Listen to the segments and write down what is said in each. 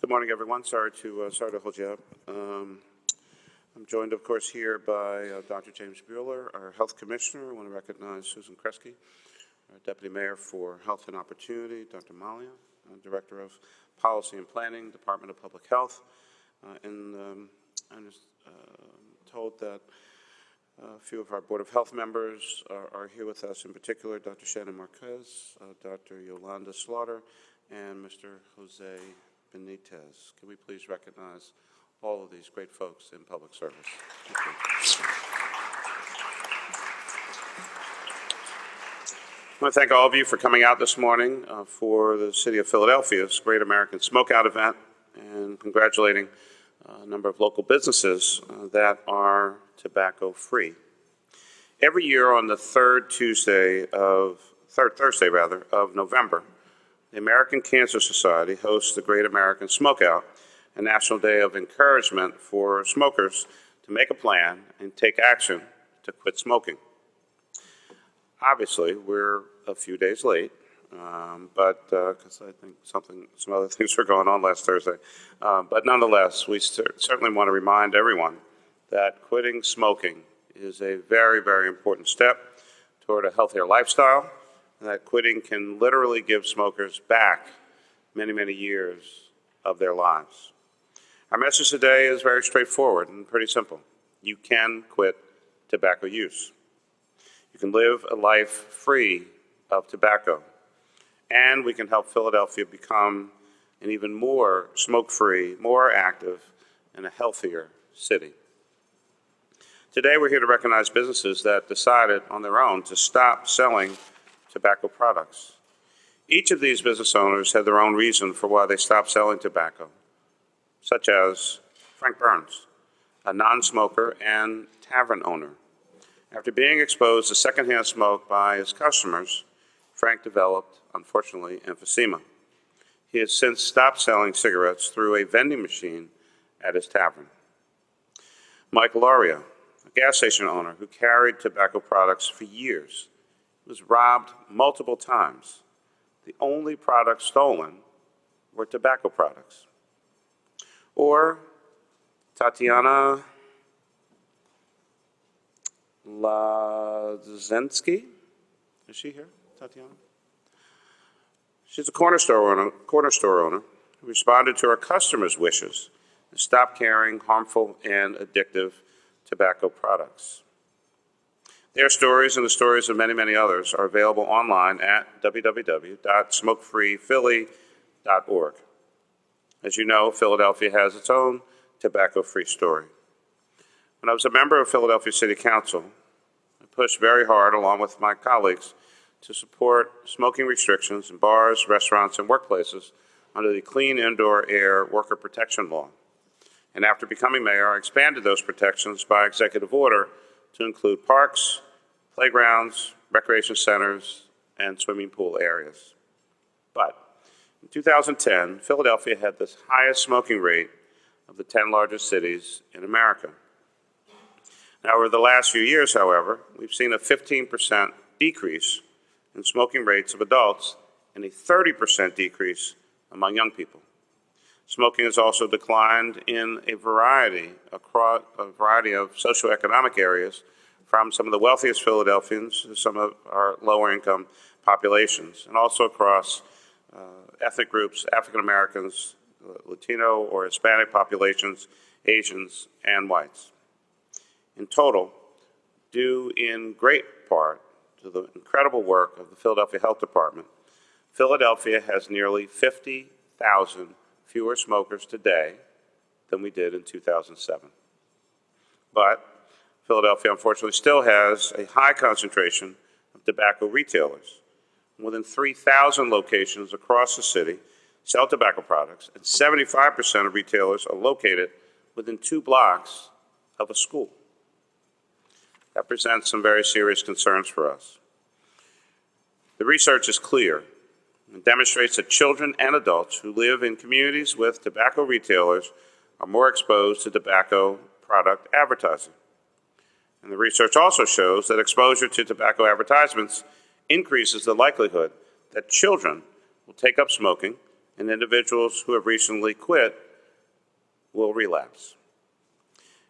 Good morning, everyone. Sorry to hold you up. I'm joined, of course, here by Dr. James Bueller, our Health Commissioner. I want to recognize Susan Kresge, our Deputy Mayor for Health and Opportunity, Dr. Malia, Director of Policy and Planning, Department of Public Health. I'm told that a few of our Board of Health members are here with us, in particular Dr. Shannon Marquez, Dr. Yolanda Slaughter, and Mr. Jose Benitez. Can we please recognize all of these great folks in public service? Thank you. I want to thank all of you for coming out this morning for the City of Philadelphia's Great American Smokeout event, and congratulating a number of local businesses that are tobacco-free. Every year on the third Thursday of November, the American Cancer Society hosts the Great American Smokeout, a national day of encouragement for smokers to make a plan and take action to quit smoking. Obviously, we're a few days late, but because I think some other things were going on last Thursday. But nonetheless, we certainly want to remind everyone that quitting smoking is a very, very important step toward a healthier lifestyle, and that quitting can literally give smokers back many, many years of their lives. Our message today is very straightforward and pretty simple. You can quit tobacco use. You can live a life free of tobacco, and we can help Philadelphia become an even more smoke-free, more active, and a healthier city. Today, we're here to recognize businesses that decided on their own to stop selling tobacco products. Each of these business owners had their own reason for why they stopped selling tobacco, such as Frank Burns, a non-smoker and tavern owner. After being exposed to secondhand smoke by his customers, Frank developed, unfortunately, emphysema. He has since stopped selling cigarettes through a vending machine at his tavern. Mike Lauria, a gas station owner who carried tobacco products for years, was robbed multiple times. The only products stolen were tobacco products. Or Tatiana Lazensky. Is she here, Tatiana? She's a corner store owner who responded to her customers' wishes and stopped carrying harmful and addictive tobacco products. Their stories and the stories of many, many others are available online at www.smokefreephilly.org. As you know, Philadelphia has its own tobacco-free story. When I was a member of Philadelphia City Council, I pushed very hard, along with my colleagues, to support smoking restrictions in bars, restaurants, and workplaces under the Clean Indoor Air Worker Protection Law. And after becoming mayor, I expanded those protections by executive order to include parks, playgrounds, recreation centers, and swimming pool areas. But in 2010, Philadelphia had the highest smoking rate of the 10 largest cities in America. Now, over the last few years, however, we've seen a 15% decrease in smoking rates of adults and a 30% decrease among young people. Smoking has also declined in a variety of socioeconomic areas, from some of the wealthiest Philadelphians to some of our lower income populations, and also across ethnic groups, African Americans, Latino or Hispanic populations, Asians, and whites. In total, due in great part to the incredible work of the Philadelphia Health Department, Philadelphia has nearly 50,000 fewer smokers today than we did in 2007. But Philadelphia, unfortunately, still has a high concentration of tobacco retailers. More than 3,000 locations across the city sell tobacco products, and 75% of retailers are located within 2 blocks of a school. That presents some very serious concerns for us. The research is clear and demonstrates that children and adults who live in communities with tobacco retailers are more exposed to tobacco product advertising. And the research also shows that exposure to tobacco advertisements increases the likelihood that children will take up smoking and individuals who have recently quit will relapse.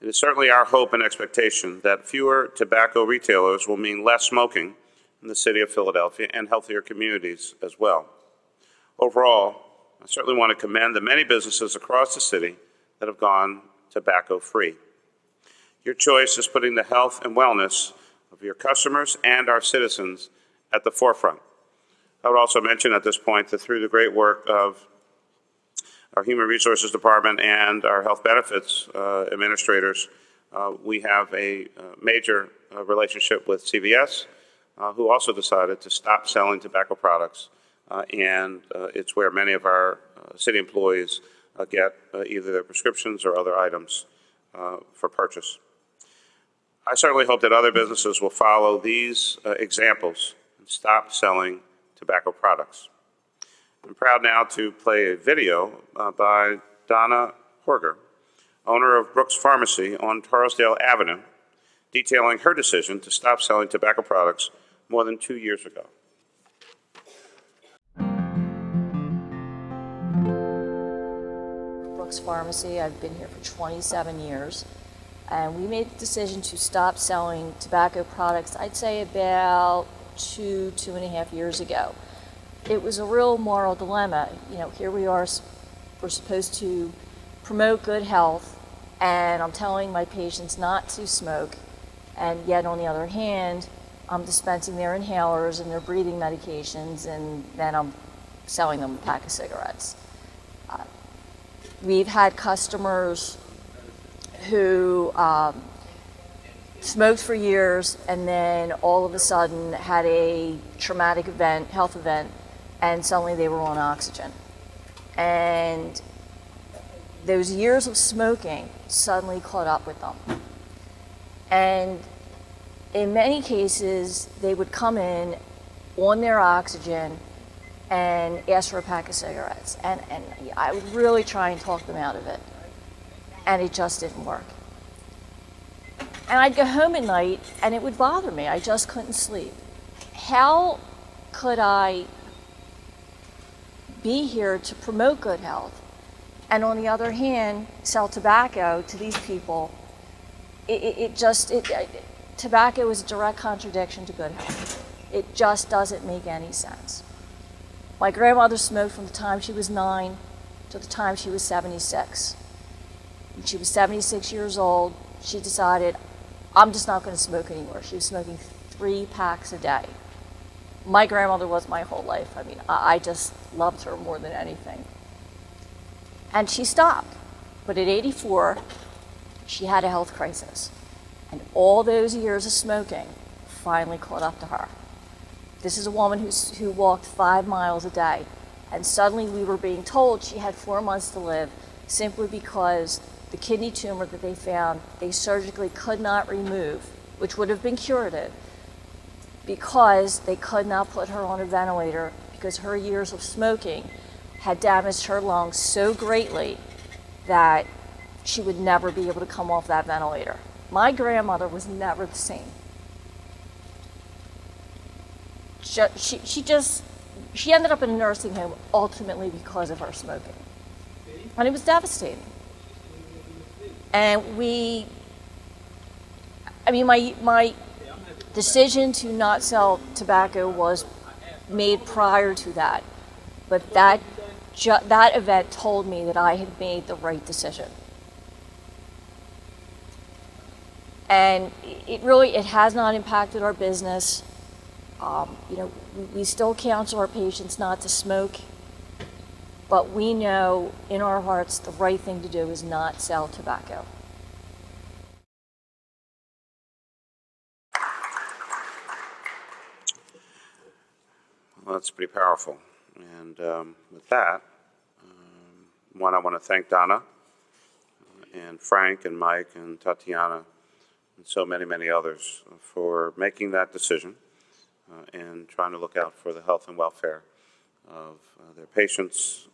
It is certainly our hope and expectation that fewer tobacco retailers will mean less smoking in the city of Philadelphia and healthier communities as well. Overall, I certainly want to commend the many businesses across the city that have gone tobacco-free. Your choice is putting the health and wellness of your customers and our citizens at the forefront. I would also mention at this point that through the great work of our Human Resources Department and our health benefits administrators, we have a major relationship with CVS, who also decided to stop selling tobacco products, and it's where many of our city employees get either their prescriptions or other items for purchase. I certainly hope that other businesses will follow these examples and stop selling tobacco products. I'm proud now to play a video by Donna Horger, owner of Brooks Pharmacy on Torresdale Avenue, detailing her decision to stop selling tobacco products more than 2 years ago. Brooks Pharmacy, I've been here for 27 years, and we made the decision to stop selling tobacco products, I'd say about 2.5 years ago. It was a real moral dilemma. You know, here we are, we're supposed to promote good health, and I'm telling my patients not to smoke, and yet on the other hand, I'm dispensing their inhalers and their breathing medications, and then I'm selling them a pack of cigarettes. We've had customers who smoked for years and then all of a sudden had a traumatic event, health event, and suddenly they were on oxygen. And those years of smoking suddenly caught up with them. And in many cases, they would come in on their oxygen and ask for a pack of cigarettes. And I would really try and talk them out of it. And it just didn't work. And I'd go home at night and it would bother me. I just couldn't sleep. How could I be here to promote good health and on the other hand sell tobacco to these people? Tobacco is a direct contradiction to good health. It just doesn't make any sense. My grandmother smoked from the time she was 9 to the time she was 76. When she was 76 years old, she decided, I'm just not going to smoke anymore. She was smoking 3 packs a day. My grandmother was my whole life. I mean, I just loved her more than anything. And she stopped. But at 84, she had a health crisis. And all those years of smoking finally caught up to her. This is a woman who walked 5 miles a day. And suddenly we were being told she had 4 months to live simply because the kidney tumor that they found, they surgically could not remove, which would have been curative, because they could not put her on a ventilator because her years of smoking had damaged her lungs so greatly that she would never be able to come off that ventilator. My grandmother was never the same. She ended up in a nursing home ultimately because of her smoking. And it was devastating. And my decision to not sell tobacco was made prior to that. But that event told me that I had made the right decision. And it has not impacted our business. We still counsel our patients not to smoke, but we know in our hearts the right thing to do is not sell tobacco. Well, that's pretty powerful. And with that, I want to thank Donna and Frank and Mike and Tatiana and so many, many others for making that decision and trying to look out for the health and welfare of their patients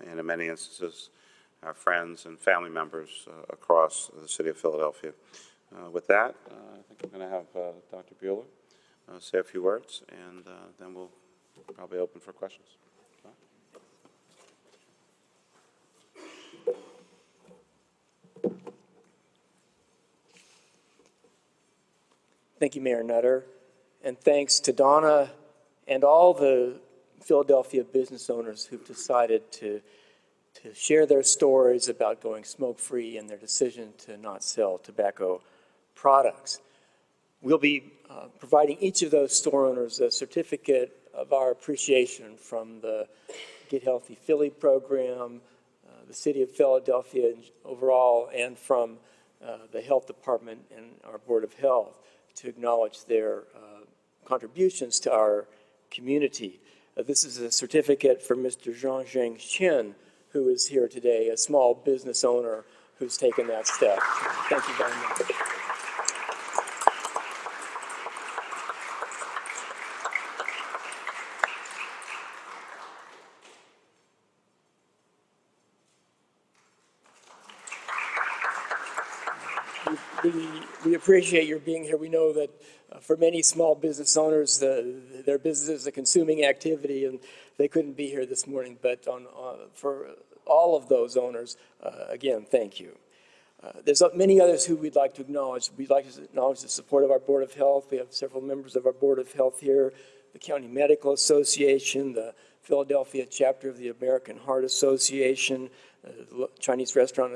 and in many instances our friends and family members across the city of Philadelphia. With that, I think I'm going to have Dr. Bueller say a few words, and then we'll probably open for questions. Thank you, Mayor Nutter. And thanks to Donna and all the Philadelphia business owners who've decided to share their stories about going smoke-free and their decision to not sell tobacco products. We'll be providing each of those store owners a certificate of our appreciation from the Get Healthy Philly program, the City of Philadelphia overall, and from the Health Department and our Board of Health to acknowledge their contributions to our community. This is a certificate for Mr. Zhang Chen, who is here today, a small business owner who's taken that step. Thank you very much. We appreciate your being here. We know that for many small business owners, their business is a consuming activity and they couldn't be here this morning. But for all of those owners, again, thank you. There's many others who we'd like to acknowledge. We'd like to acknowledge the support of our Board of Health. We have several members of our Board of Health here, the County Medical Association, the Philadelphia chapter of the American Heart Association, the Chinese Restaurant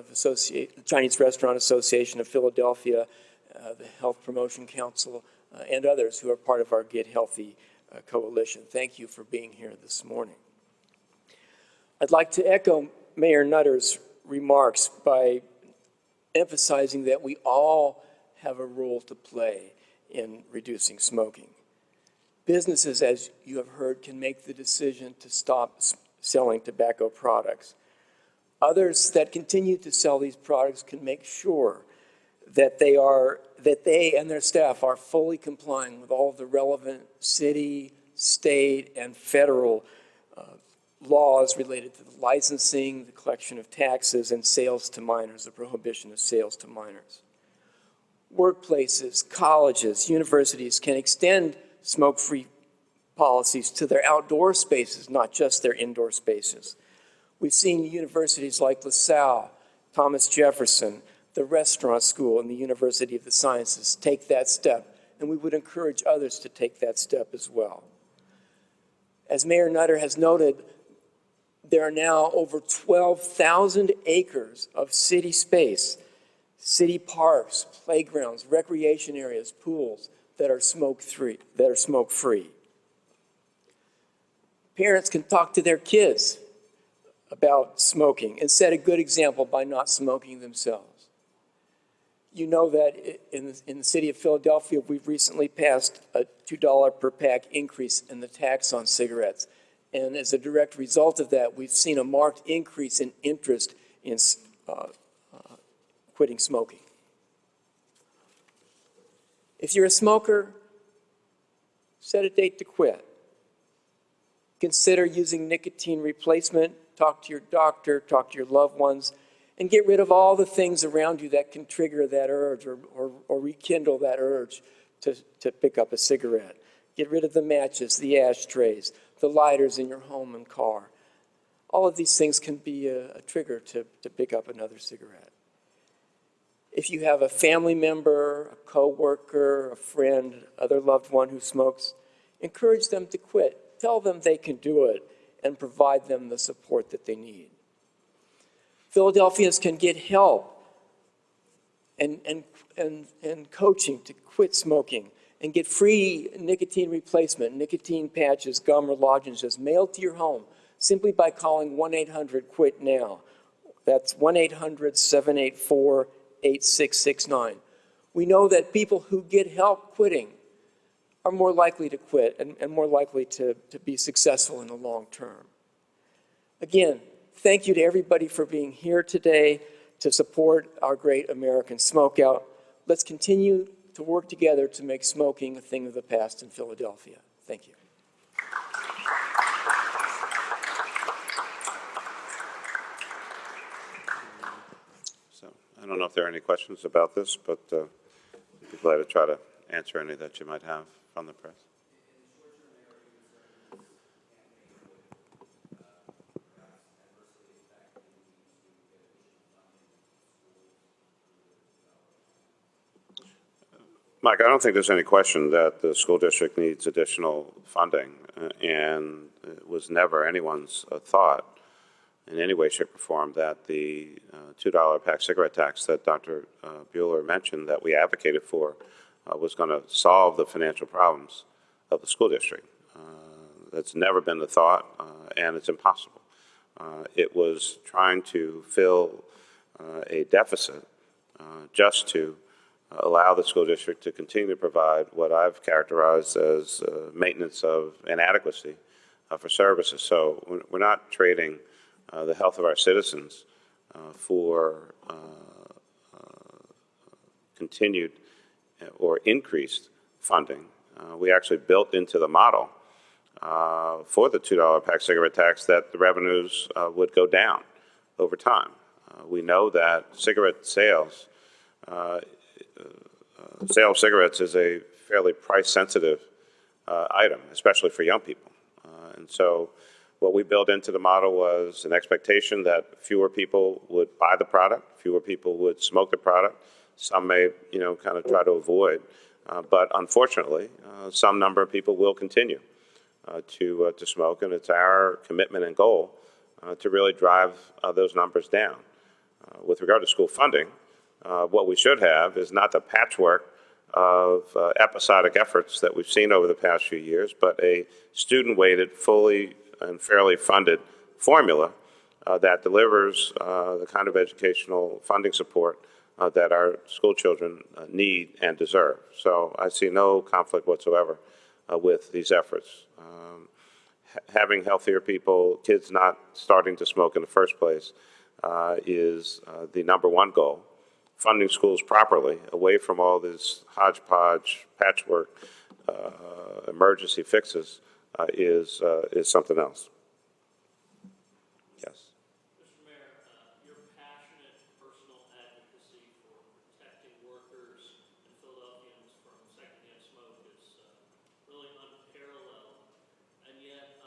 Association of Philadelphia, the Health Promotion Council, and others who are part of our Get Healthy coalition. Thank you for being here this morning. I'd like to echo Mayor Nutter's remarks by emphasizing that we all have a role to play in reducing smoking. Businesses, as you have heard, can make the decision to stop selling tobacco products. Others that continue to sell these products can make sure that they and their staff are fully complying with all of the relevant city, state, and federal laws related to the licensing, the collection of taxes, and sales to minors, the prohibition of sales to minors. Workplaces, colleges, universities can extend smoke-free policies to their outdoor spaces, not just their indoor spaces. We've seen universities like LaSalle, Thomas Jefferson, the Restaurant School, and the University of the Sciences take that step, and we would encourage others to take that step as well. As Mayor Nutter has noted, there are now over 12,000 acres of city space, city parks, playgrounds, recreation areas, pools that are smoke-free. Parents can talk to their kids about smoking and set a good example by not smoking themselves. You know that in the city of Philadelphia, we've recently passed a $2 per pack increase in the tax on cigarettes. And as a direct result of that, we've seen a marked increase in interest in quitting smoking. If you're a smoker, set a date to quit. Consider using nicotine replacement. Talk to your doctor, talk to your loved ones, and get rid of all the things around you that can trigger that urge or rekindle that urge to pick up a cigarette. Get rid of the matches, the ashtrays, the lighters in your home and car. All of these things can be a trigger to pick up another cigarette. If you have a family member, a coworker, a friend, other loved one who smokes, encourage them to quit. Tell them they can do it and provide them the support that they need. Philadelphians can get help and coaching to quit smoking and get free nicotine replacement, nicotine patches, gum, or lozenges mailed to your home simply by calling 1-800-QUIT-NOW. That's 1-800-784-8669. We know that people who get help quitting are more likely to quit and more likely to be successful in the long term. Again, thank you to everybody for being here today to support our great American smokeout. Let's continue to work together to make smoking a thing of the past in Philadelphia. Thank you. So I don't know if there are any questions about this, but I'd be glad to try to answer any that you might have from the press. Mike, I don't think there's any question that the school district needs additional funding, and it was never anyone's thought in any way, shape, or form that the $2 pack cigarette tax that Dr. Bueller mentioned that we advocated for was going to solve the financial problems of the school district. That's never been the thought, and it's impossible. It was trying to fill a deficit just to allow the school district to continue to provide what I've characterized as maintenance of inadequacy for services. So we're not trading the health of our citizens for continued or increased funding. We actually built into the model for the $2 pack cigarette tax that the revenues would go down over time. We know that cigarette sales, sale of cigarettes is a fairly price-sensitive item, especially for young people. And so what we built into the model was an expectation that fewer people would buy the product, fewer people would smoke the product. Some may, kind of try to avoid. But unfortunately, some number of people will continue to smoke, and it's our commitment and goal to really drive those numbers down. With regard to school funding, what we should have is not the patchwork of episodic efforts that we've seen over the past few years, but a student-weighted, fully and fairly funded formula that delivers the kind of educational funding support that our school children need and deserve. So I see no conflict whatsoever with these efforts. Having healthier people, kids not starting to smoke in the first place, is the number one goal. Funding schools properly, away from all this hodgepodge, patchwork, emergency fixes, is something else. Yes. Mr. Mayor, your passionate personal advocacy for protecting workers and Philadelphians from secondhand smoke is really unparalleled. And yet,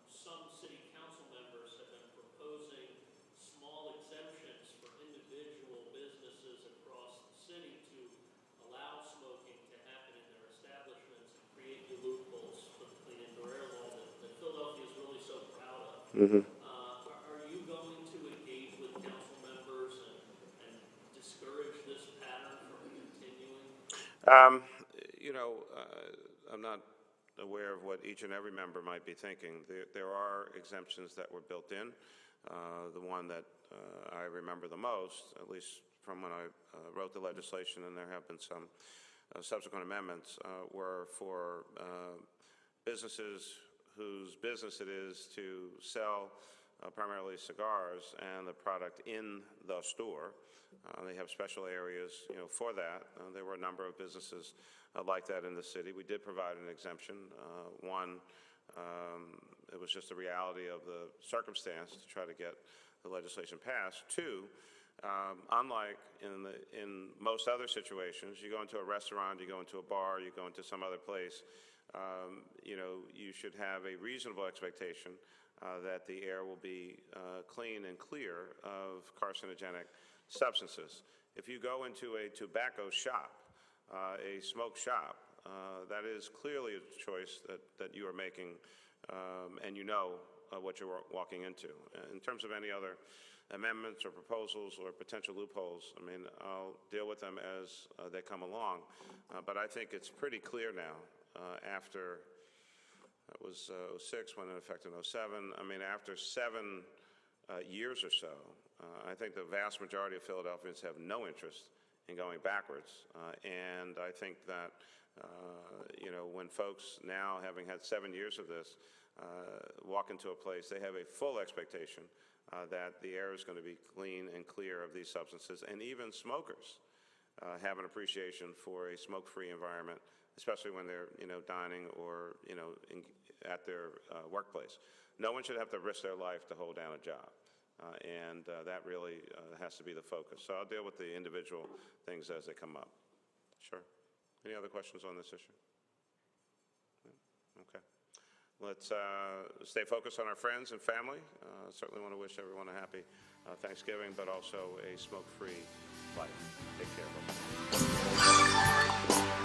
some city council members have been proposing small exemptions for individual businesses across the city to allow smoking to happen in their establishments and create the loopholes for the clean indoor air law that Philadelphia is really so proud of. Mm-hmm. Are you going to engage with council members and discourage this pattern from continuing? I'm not aware of what each and every member might be thinking. There are exemptions that were built in. The one that I remember the most, at least from when I wrote the legislation, and there have been some subsequent amendments, were for businesses whose business it is to sell primarily cigars and the product in the store. They have special areas, for that. There were a number of businesses like that in the city. We did provide an exemption. One, it was just the reality of the circumstance to try to get the legislation passed. Two, unlike in most other situations, you go into a restaurant, you go into a bar, you go into some other place, you should have a reasonable expectation that the air will be clean and clear of carcinogenic substances. If you go into a tobacco shop, a smoke shop, that is clearly a choice that you are making, and what you're walking into. In terms of any other amendments or proposals or potential loopholes, I'll deal with them as they come along. But I think it's pretty clear now, after, that was 06, went into effect in 07. After 7 years or so, I think the vast majority of Philadelphians have no interest in going backwards. And I think that, when folks now, having had 7 years of this, walk into a place, they have a full expectation that the air is going to be clean and clear of these substances. And even smokers have an appreciation for a smoke-free environment, especially when they're, dining or, at their workplace. No one should have to risk their life to hold down a job. And that really has to be the focus. So I'll deal with the individual things as they come up. Sure. Any other questions on this issue? Okay. Let's stay focused on our friends and family. Certainly want to wish everyone a happy Thanksgiving, but also a smoke-free life. Take care, everyone.